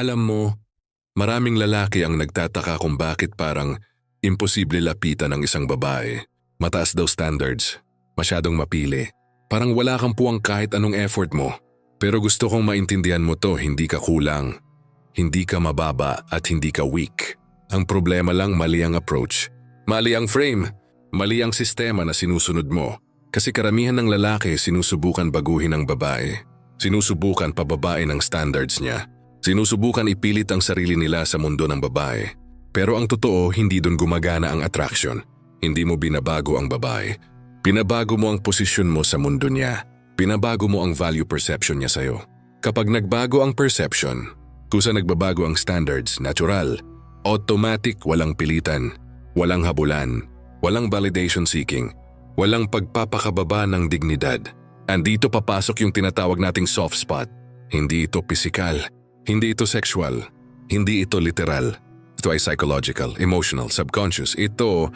Alam mo, maraming lalaki ang nagtataka kung bakit parang imposible lapitan ng isang babae. Mataas daw standards, masyadong mapili. Parang wala kang puwang kahit anong effort mo. Pero gusto kong maintindihan mo to, hindi ka kulang. Hindi ka mababa at hindi ka weak. Ang problema lang mali ang approach. Mali ang frame. Mali ang sistema na sinusunod mo. Kasi karamihan ng lalaki sinusubukan baguhin ang babae. Sinusubukan pababain ang standards niya. Sinusubukan ipilit ang sarili nila sa mundo ng babae. Pero ang totoo, hindi dun gumagana ang attraction. Hindi mo binabago ang babae. Pinabago mo ang posisyon mo sa mundo niya. Pinabago mo ang value perception niya sa'yo. Kapag nagbago ang perception, kusa nagbabago ang standards, natural, automatic, walang pilitan, walang habulan, walang validation seeking, walang pagpapakababa ng dignidad. Andito papasok yung tinatawag nating soft spot. Hindi ito pisikal, hindi ito sexual, hindi ito literal. Ito ay psychological, emotional, subconscious. Ito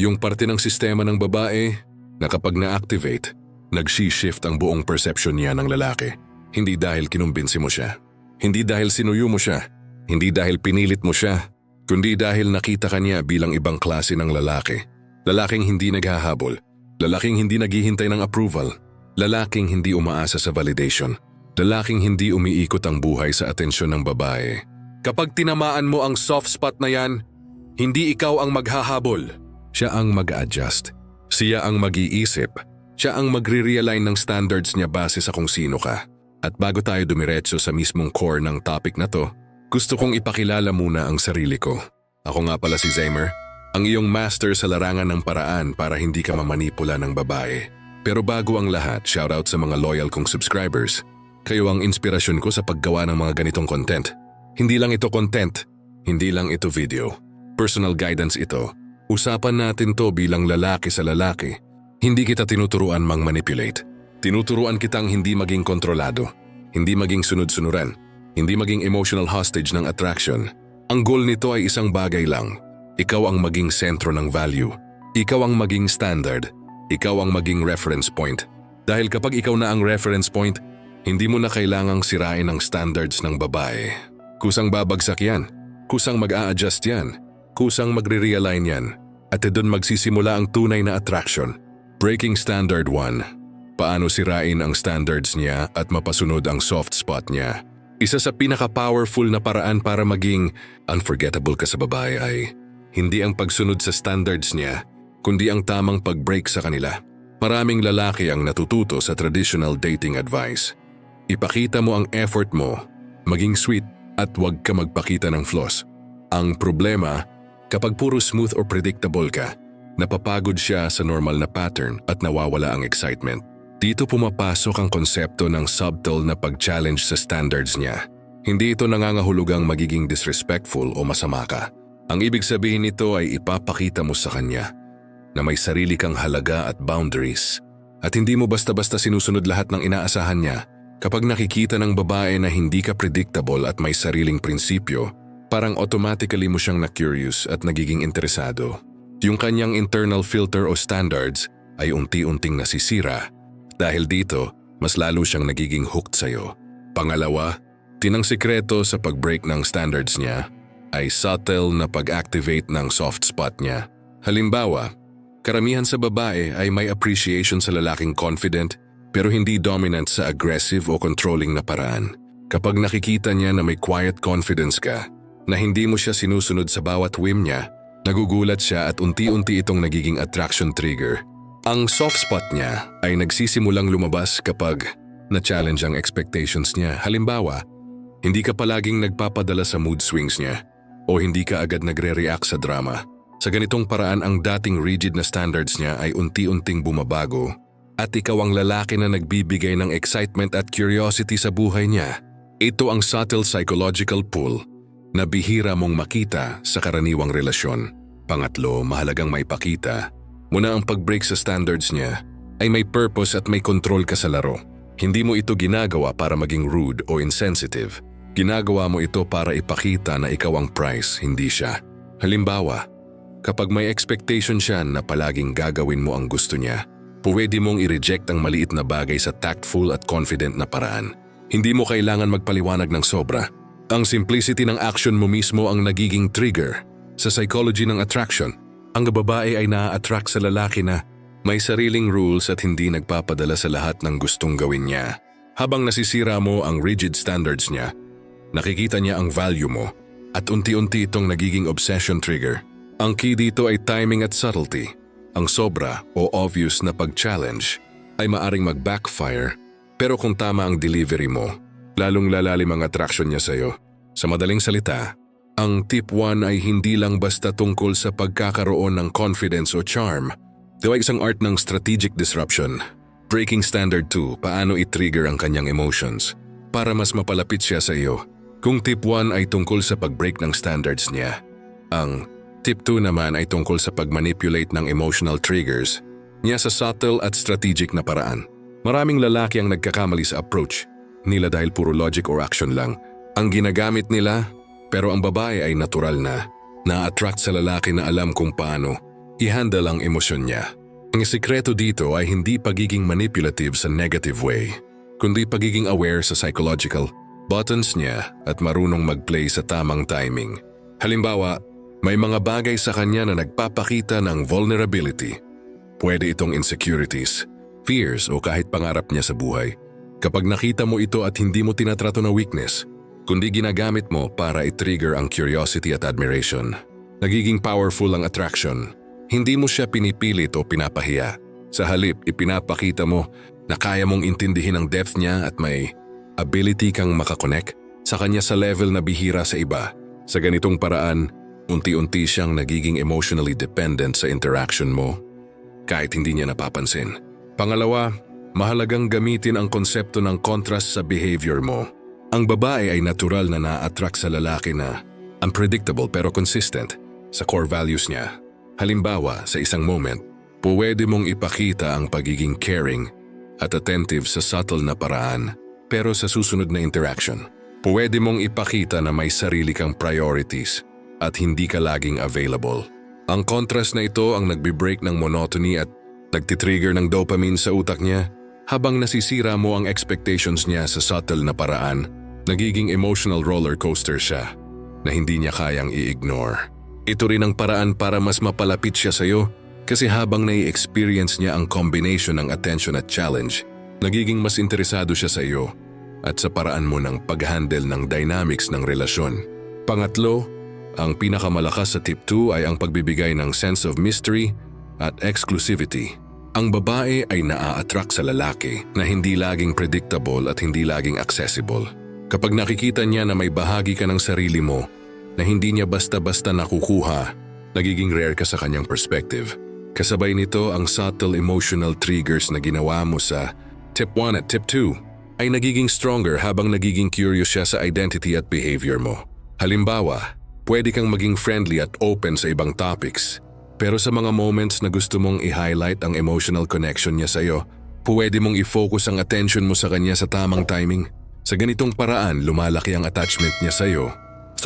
yung parte ng sistema ng babae na kapag na-activate, nag-shift ang buong perception niya ng lalaki. Hindi dahil kinumbinsi mo siya. Hindi dahil sinuyo mo siya. Hindi dahil pinilit mo siya. Kundi dahil nakita ka niya bilang ibang klase ng lalaki. Lalaking hindi naghahabol. Lalaking hindi naghihintay ng approval. Lalaking hindi umaasa sa validation. Lalaking hindi umiikot ang buhay sa atensyon ng babae. Kapag tinamaan mo ang soft spot na yan, hindi ikaw ang maghahabol. Siya ang mag-adjust. Siya ang mag-iisip. Siya ang magre-realign ng standards niya base sa kung sino ka. At bago tayo dumiretso sa mismong core ng topic na to, gusto kong ipakilala muna ang sarili ko. Ako nga pala si Zaymer, ang iyong master sa larangan ng paraan para hindi ka mamanipula ng babae. Pero bago ang lahat, shoutout sa mga loyal kong subscribers. Kayo ang inspirasyon ko sa paggawa ng mga ganitong content. Hindi lang ito content, hindi lang ito video. Personal guidance ito. Usapan natin to bilang lalaki sa lalaki. Hindi kita tinuturuan mang-manipulate. Tinuturuan kitang hindi maging kontrolado, hindi maging sunod-sunuran, hindi maging emotional hostage ng attraction. Ang goal nito ay isang bagay lang. Ikaw ang maging sentro ng value. Ikaw ang maging standard. Ikaw ang maging reference point. Dahil kapag ikaw na ang reference point, hindi mo na kailangang sirain ang standards ng babae. Kusang babagsak yan. Kusang mag-a-adjust yan. Kusang magre-realign yan. At doon magsisimula ang tunay na attraction. Breaking Standard 1. Paano sirain ang standards niya at mapasunod ang soft spot niya? Isa sa pinaka-powerful na paraan para maging unforgettable ka sa babae ay hindi ang pagsunod sa standards niya, kundi ang tamang pag-break sa kanila. Maraming lalaki ang natututo sa traditional dating advice. Ipakita mo ang effort mo, maging sweet at huwag ka magpakita ng flaws. Ang problema, kapag puro smooth or predictable ka, napapagod siya sa normal na pattern at nawawala ang excitement. Dito pumapasok ang konsepto ng subtle na pag-challenge sa standards niya. Hindi ito nangangahulugang magiging disrespectful o masama ka. Ang ibig sabihin nito ay ipapakita mo sa kanya na may sarili kang halaga at boundaries. At hindi mo basta-basta sinusunod lahat ng inaasahan niya. Kapag nakikita ng babae na hindi ka predictable at may sariling prinsipyo, parang automatically mo siyang na-curious at nagiging interesado. Yung kanyang internal filter o standards ay unti-unting nasisira. Dahil dito, mas lalo siyang nagiging hooked sa'yo. Pangalawa, tinang sikreto sa pag-break ng standards niya ay subtle na pag-activate ng soft spot niya. Halimbawa, karamihan sa babae ay may appreciation sa lalaking confident pero hindi dominant sa aggressive o controlling na paraan. Kapag nakikita niya na may quiet confidence ka, na hindi mo siya sinusunod sa bawat whim niya, nagugulat siya at unti-unti itong nagiging attraction trigger. Ang soft spot niya ay nagsisimulang lumabas kapag na-challenge ang expectations niya. Halimbawa, hindi ka palaging nagpapadala sa mood swings niya o hindi ka agad nagre-react sa drama. Sa ganitong paraan, ang dating rigid na standards niya ay unti-unting bumabago at ikaw ang lalaki na nagbibigay ng excitement at curiosity sa buhay niya. Ito ang subtle psychological pull na bihira mong makita sa karaniwang relasyon. Pangatlo, mahalagang maipakita muna ang pag-break sa standards niya ay may purpose at may control ka sa laro. Hindi mo ito ginagawa para maging rude o insensitive. Ginagawa mo ito para ipakita na ikaw ang prize, hindi siya. Halimbawa, kapag may expectation siya na palaging gagawin mo ang gusto niya, pwede mong i-reject ang maliit na bagay sa tactful at confident na paraan. Hindi mo kailangan magpaliwanag ng sobra. Ang simplicity ng action mo mismo ang nagiging trigger. Sa psychology ng attraction, ang babae ay na-attract sa lalaki na may sariling rules at hindi nagpapadala sa lahat ng gustong gawin niya. Habang nasisira mo ang rigid standards niya, nakikita niya ang value mo at unti-unti itong nagiging obsession trigger. Ang key dito ay timing at subtlety. Ang sobra o obvious na pag-challenge ay maaring mag-backfire, pero kung tama ang delivery mo, lalong lalalim ang attraction niya sa'yo. Sa madaling salita, ang tip 1 ay hindi lang basta tungkol sa pagkakaroon ng confidence o charm. Ito ay isang art ng strategic disruption. Breaking standard 2, paano i-trigger ang kanyang emotions para mas mapalapit siya sa iyo. Kung tip 1 ay tungkol sa pag-break ng standards niya, ang tip 2 naman ay tungkol sa pag-manipulate ng emotional triggers niya sa subtle at strategic na paraan. Maraming lalaki ang nagkakamali sa approach nila dahil puro logic or action lang ang ginagamit nila, pero ang babae ay natural na-attract sa lalaki na alam kung paano i-handle ang emosyon niya. Ang sikreto dito ay hindi pagiging manipulative sa negative way, kundi pagiging aware sa psychological buttons niya at marunong mag-play sa tamang timing. Halimbawa, may mga bagay sa kanya na nagpapakita ng vulnerability. Pwede itong insecurities, fears o kahit pangarap niya sa buhay. Kapag nakita mo ito at hindi mo tinatrato na weakness, kundi ginagamit mo para i-trigger ang curiosity at admiration, nagiging powerful ang attraction. Hindi mo siya pinipilit o pinapahiya. Sa halip, ipinapakita mo na kaya mong intindihin ang depth niya at may ability kang makakonect sa kanya sa level na bihira sa iba. Sa ganitong paraan, unti-unti siyang nagiging emotionally dependent sa interaction mo, kahit hindi niya napapansin. Pangalawa, mahalagang gamitin ang konsepto ng contrast sa behavior mo. Ang babae ay natural na na-attract sa lalaki na unpredictable pero consistent sa core values niya. Halimbawa, sa isang moment, pwede mong ipakita ang pagiging caring at attentive sa subtle na paraan, pero sa susunod na interaction, pwede mong ipakita na may sarili kang priorities at hindi ka laging available. Ang contrast na ito ang nagbi-break ng monotony at nagtitrigger ng dopamine sa utak niya. Habang nasisira mo ang expectations niya sa subtle na paraan, nagiging emotional roller coaster siya na hindi niya kayang i-ignore. Ito rin ang paraan para mas mapalapit siya sa iyo, kasi habang nai-experience niya ang combination ng attention at challenge, nagiging mas interesado siya sa iyo at sa paraan mo ng pag-handle ng dynamics ng relasyon. Pangatlo, ang pinakamalakas sa tip 2 ay ang pagbibigay ng sense of mystery at exclusivity. Ang babae ay naa-attract sa lalaki na hindi laging predictable at hindi laging accessible. Kapag nakikita niya na may bahagi ka ng sarili mo na hindi niya basta-basta nakukuha, nagiging rare ka sa kanyang perspective. Kasabay nito ang subtle emotional triggers na ginawa mo sa tip 1 at tip 2 ay nagiging stronger habang nagiging curious siya sa identity at behavior mo. Halimbawa, pwede kang maging friendly at open sa ibang topics, pero sa mga moments na gusto mong i-highlight ang emotional connection niya sa iyo, pwede mong i-focus ang attention mo sa kanya sa tamang timing. Sa ganitong paraan, lumalaki ang attachment niya sa iyo.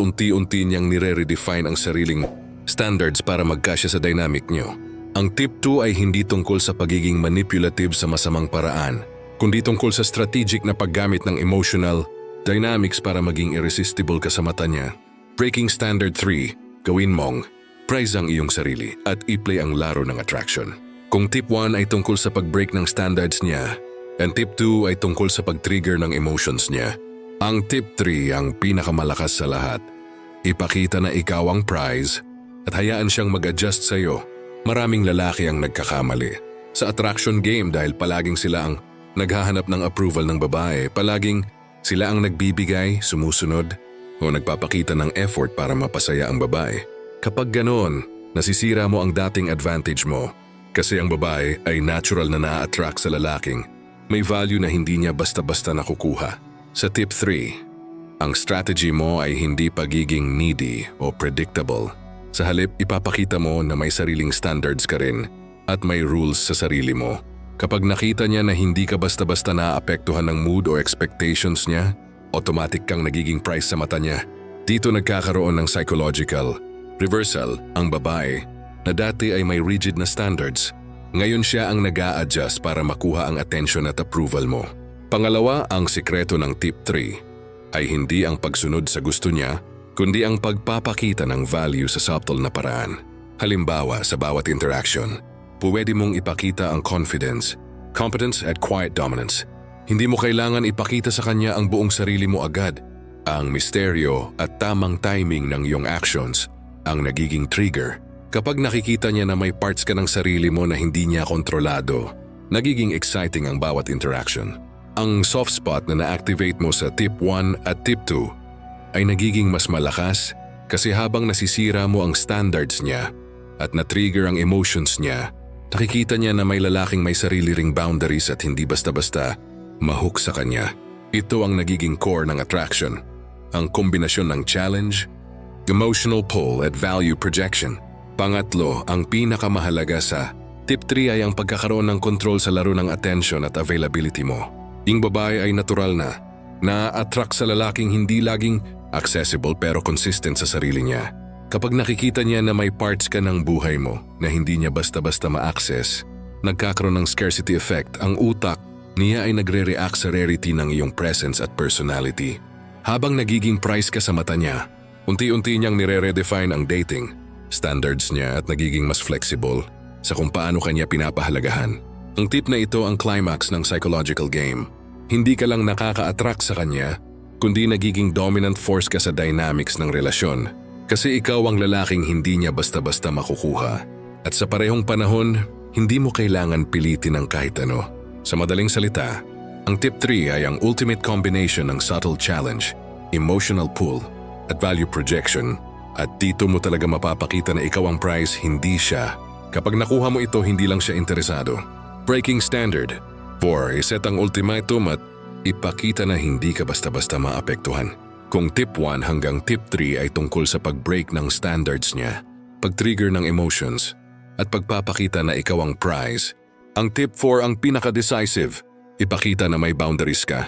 Unti-unti niyang nire-redefine ang sariling standards para magkasya sa dynamic niyo. Ang tip 2 ay hindi tungkol sa pagiging manipulative sa masamang paraan, kundi tungkol sa strategic na paggamit ng emotional dynamics para maging irresistible ka sa mata niya. Breaking standard 3, gawin mong prize ang iyong sarili at i-play ang laro ng attraction. Kung tip 1 ay tungkol sa pag-break ng standards niya, and tip 2 ay tungkol sa pag-trigger ng emotions niya, ang tip 3 ang pinakamalakas sa lahat. Ipakita na ikaw ang prize at hayaan siyang mag-adjust sa iyo. Maraming lalaki ang nagkakamali sa attraction game dahil palaging sila ang naghahanap ng approval ng babae, palaging sila ang nagbibigay, sumusunod, o nagpapakita ng effort para mapasaya ang babae. Kapag ganoon, nasisira mo ang dating advantage mo, kasi ang babae ay natural na na-attract sa lalaking may value na hindi niya basta-basta nakukuha. Sa tip 3, ang strategy mo ay hindi pagiging needy o predictable. Sa halip, ipapakita mo na may sariling standards ka rin at may rules sa sarili mo. Kapag nakita niya na hindi ka basta-basta naapektuhan ng mood o expectations niya, automatic kang nagiging prize sa mata niya. Dito nagkakaroon ng psychological reversal. Ang babae na dati ay may rigid na standards, ngayon siya ang nag-a-adjust para makuha ang attention at approval mo. Pangalawa, ang sikreto ng tip 3 ay hindi ang pagsunod sa gusto niya, kundi ang pagpapakita ng value sa subtle na paraan. Halimbawa, sa bawat interaction, pwede mong ipakita ang confidence, competence at quiet dominance. Hindi mo kailangan ipakita sa kanya ang buong sarili mo agad. Ang misteryo at tamang timing ng iyong actions ang nagiging trigger. Kapag nakikita niya na may parts ka ng sarili mo na hindi niya kontrolado, nagiging exciting ang bawat interaction. Ang soft spot na na-activate mo sa tip 1 at tip 2 ay nagiging mas malakas kasi habang nasisira mo ang standards niya at na-trigger ang emotions niya, nakikita niya na may lalaking may sarili ring boundaries at hindi basta-basta mahook sa kanya. Ito ang nagiging core ng attraction. Ang kombinasyon ng challenge, emotional pull at value projection. Pangatlo, ang pinakamahalaga sa tip 3 ay ang pagkakaroon ng control sa laro ng attention at availability mo. Ang babae ay natural na attract sa lalaking hindi laging accessible pero consistent sa sarili niya. Kapag nakikita niya na may parts ka ng buhay mo na hindi niya basta-basta ma-access, nagkakaroon ng scarcity effect. Ang utak niya ay nagre-react sa rarity ng iyong presence at personality. Habang nagiging prize ka sa mata niya, unti-unti niyang nire-redefine ang dating standards niya at nagiging mas flexible sa kung paano kanya pinapahalagahan. Ang tip na ito ang climax ng psychological game. Hindi ka lang nakaka-attract sa kanya, kundi nagiging dominant force ka sa dynamics ng relasyon. Kasi ikaw ang lalaking hindi niya basta-basta makukuha. At sa parehong panahon, hindi mo kailangan pilitin ng kahit ano. Sa madaling salita, ang tip 3 ay ang ultimate combination ng subtle challenge, emotional pull, at value projection. At dito mo talaga mapapakita na ikaw ang prize, hindi siya. Kapag nakuha mo ito, hindi lang siya interesado. Breaking standard. 4. Iset ang ultimatum at ipakita na hindi ka basta-basta maapektuhan. Kung tip 1 hanggang tip 3 ay tungkol sa pag-break ng standards niya, pag-trigger ng emotions, at pagpapakita na ikaw ang prize, ang tip 4 ang pinaka-decisive. Ipakita na may boundaries ka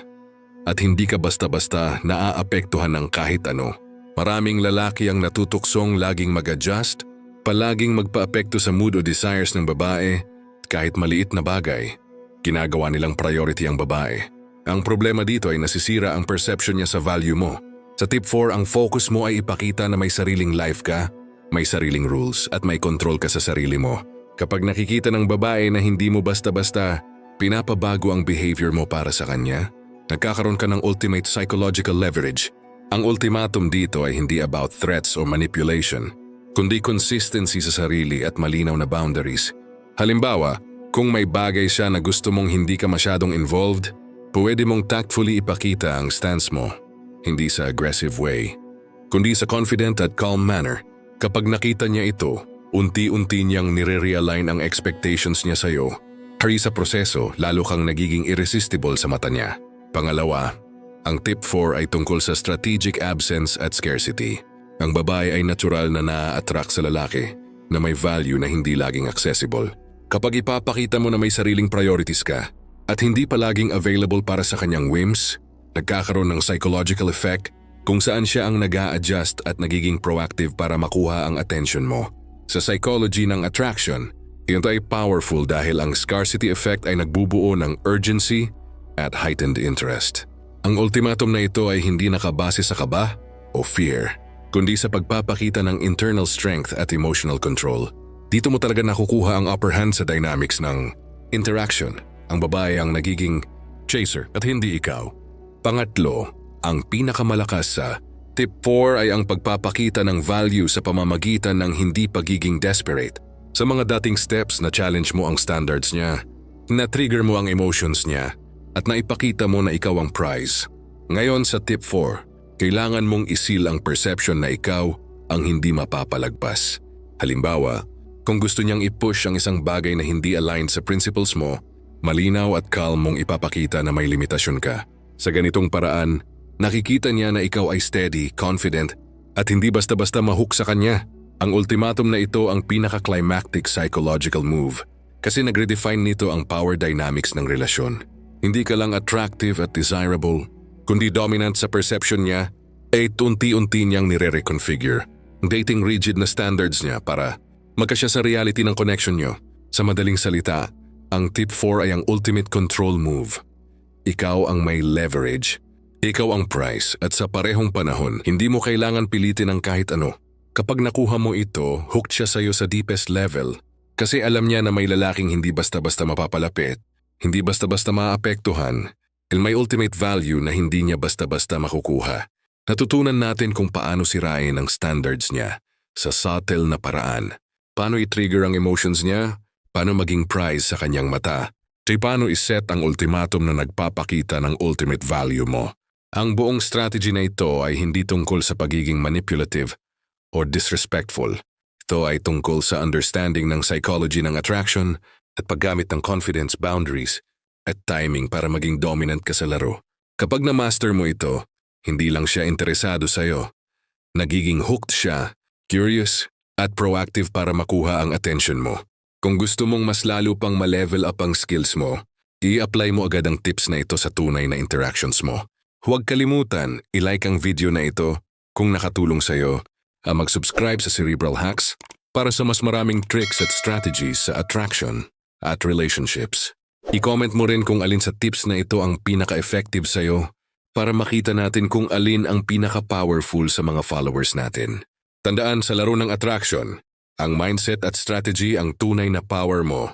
at hindi ka basta-basta naaapektuhan ng kahit ano. Maraming lalaki ang natutuksong laging mag-adjust, palaging magpa-apekto sa mood o desires ng babae. Kahit maliit na bagay, ginagawa nilang priority ang babae. Ang problema dito ay nasisira ang perception niya sa value mo. Sa tip 4, ang focus mo ay ipakita na may sariling life ka, may sariling rules at may control ka sa sarili mo. Kapag nakikita ng babae na hindi mo basta-basta pinapabago ang behavior mo para sa kanya, nagkakaroon ka ng ultimate psychological leverage. Ang ultimatum dito ay hindi about threats or manipulation, kundi consistency sa sarili at malinaw na boundaries. Halimbawa, kung may bagay siya na gusto mong hindi ka masyadong involved, pwede mong tactfully ipakita ang stance mo, hindi sa aggressive way, kundi sa confident at calm manner. Kapag nakita niya ito, unti-unti niyang nire-realign ang expectations niya sa'yo. Hurry sa proseso, lalo kang nagiging irresistible sa mata niya. Pangalawa, ang tip 4 ay tungkol sa strategic absence at scarcity. Ang babae ay natural na naa-attract sa lalaki na may value na hindi laging accessible. Kapag ipapakita mo na may sariling priorities ka at hindi palaging available para sa kanyang whims, nagkakaroon ng psychological effect kung saan siya ang nag-a-adjust at nagiging proactive para makuha ang attention mo. Sa psychology ng attraction, ito ay powerful dahil ang scarcity effect ay nagbubuo ng urgency at heightened interest. Ang ultimatum na ito ay hindi nakabase sa kaba o fear, kundi sa pagpapakita ng internal strength at emotional control. Dito mo talaga nakukuha ang upper hand sa dynamics ng interaction. Ang babae ang nagiging chaser at hindi ikaw. Pangatlo, ang pinakamalakas sa tip 4 ay ang pagpapakita ng value sa pamamagitan ng hindi pagiging desperate. Sa mga dating steps na challenge mo ang standards niya, na-trigger mo ang emotions niya, at naipakita mo na ikaw ang prize. Ngayon sa tip 4, kailangan mong isil ang perception na ikaw ang hindi mapapalagpas. Halimbawa, kung gusto niyang i-push ang isang bagay na hindi aligned sa principles mo, malinaw at calm mong ipapakita na may limitasyon ka. Sa ganitong paraan, nakikita niya na ikaw ay steady, confident, at hindi basta-basta mahook sa kanya. Ang ultimatum na ito ang pinaka-climactic psychological move kasi nagredefine nito ang power dynamics ng relasyon. Hindi ka lang attractive at desirable, kundi dominant sa perception niya, ay unti-unti niyang nire-reconfigure ang dating rigid na standards niya para magkasya sa reality ng connection niyo. Sa madaling salita, ang tip 4 ay ang ultimate control move. Ikaw ang may leverage. Ikaw ang prize at sa parehong panahon, hindi mo kailangan pilitin ang kahit ano. Kapag nakuha mo ito, hooked siya sa'yo sa deepest level. Kasi alam niya na may lalaking hindi basta-basta mapapalapit, hindi basta-basta maapektuhan, and may ultimate value na hindi niya basta-basta makukuha. Natutunan natin kung paano sirain ang standards niya sa subtle na paraan. Paano i-trigger ang emotions niya, paano maging prize sa kanyang mata, at paano iset ang ultimatum na nagpapakita ng ultimate value mo. Ang buong strategy na ito ay hindi tungkol sa pagiging manipulative or disrespectful. Ito ay tungkol sa understanding ng psychology ng attraction at paggamit ng confidence boundaries at timing para maging dominant ka sa laro. Kapag na-master mo ito, hindi lang siya interesado sa'yo. Nagiging hooked siya, curious, at proactive para makuha ang attention mo. Kung gusto mong mas lalo pang ma-level up ang skills mo, i-apply mo agad ang tips na ito sa tunay na interactions mo. Huwag kalimutan, i-like ang video na ito kung nakatulong sa'yo, mag-subscribe sa Cerebral Hacks para sa mas maraming tricks at strategies sa attraction at relationships. I-comment mo rin kung alin sa tips na ito ang pinaka-effective sa'yo para makita natin kung alin ang pinaka-powerful sa mga followers natin. Tandaan sa laro ng attraction, ang mindset at strategy ang tunay na power mo.